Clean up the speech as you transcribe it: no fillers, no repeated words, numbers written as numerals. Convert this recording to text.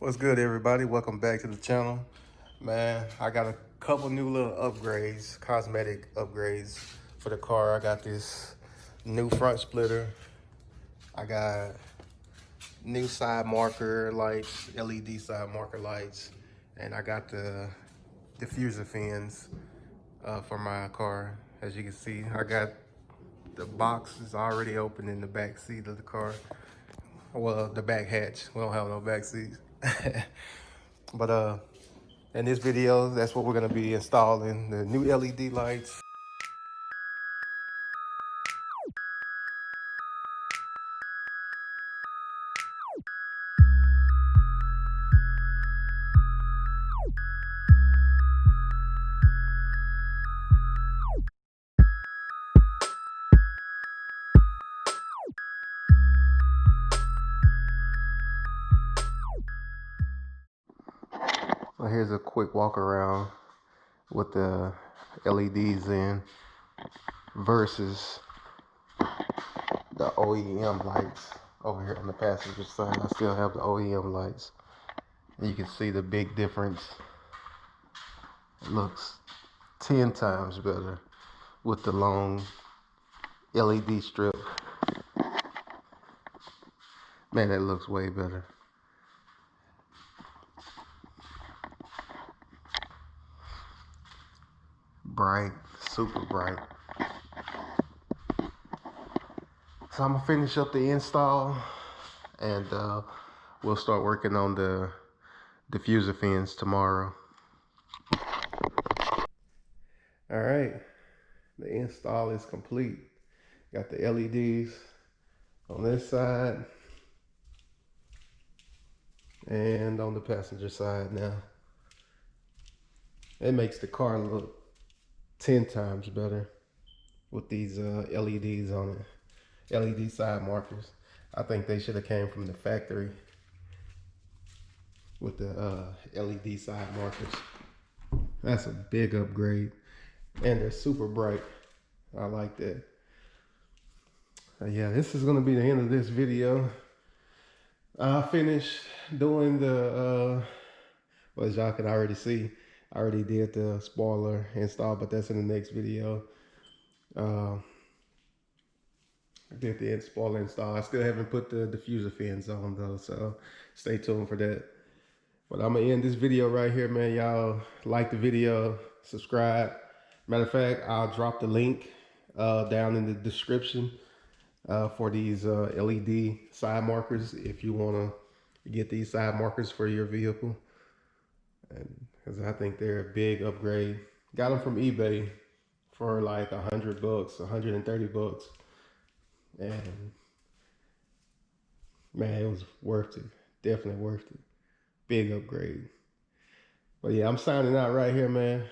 What's good, everybody? Welcome back to the channel. Man, I got a couple new little upgrades, cosmetic upgrades for the car. I got this new front splitter. I got new side marker lights, LED side marker lights, and I got the diffuser fins for my car. As you can see, I got the box is already open in the back seat of the car. Well, the back hatch. We don't have no back seats. But in this video, that's what we're gonna be installing, the new LED lights. So here's a quick walk around with the LEDs in versus the OEM lights over here on the passenger side. I still have the OEM lights. And you can see the big difference. It looks 10 times better with the long LED strip. Man, that looks way better. Bright, super bright. So I'm gonna finish up the install and we'll start working on the diffuser fins tomorrow. All right, the install is complete. Got the LEDs on this side and on the passenger side now. It makes the car look 10 times better with these LEDs on it. LED side markers. I think they should have came from the factory with the LED side markers. That's a big upgrade. And they're super bright. I like that. Yeah, this is gonna be the end of this video. I finished doing the, well, as y'all can already see, I already did the spoiler install, but that's in the next video. I did the spoiler install. I still haven't put the diffuser fins on though, so stay tuned for that. But I'm gonna end this video right here, man. Y'all like the video, subscribe. Matter of fact, I'll drop the link down in the description for these LED side markers if you wanna get these side markers for your vehicle. And because I think they're a big upgrade. Got them from eBay for like $100, $130. And man, it was worth it. Definitely worth it. Big upgrade. But yeah, I'm signing out right here, man.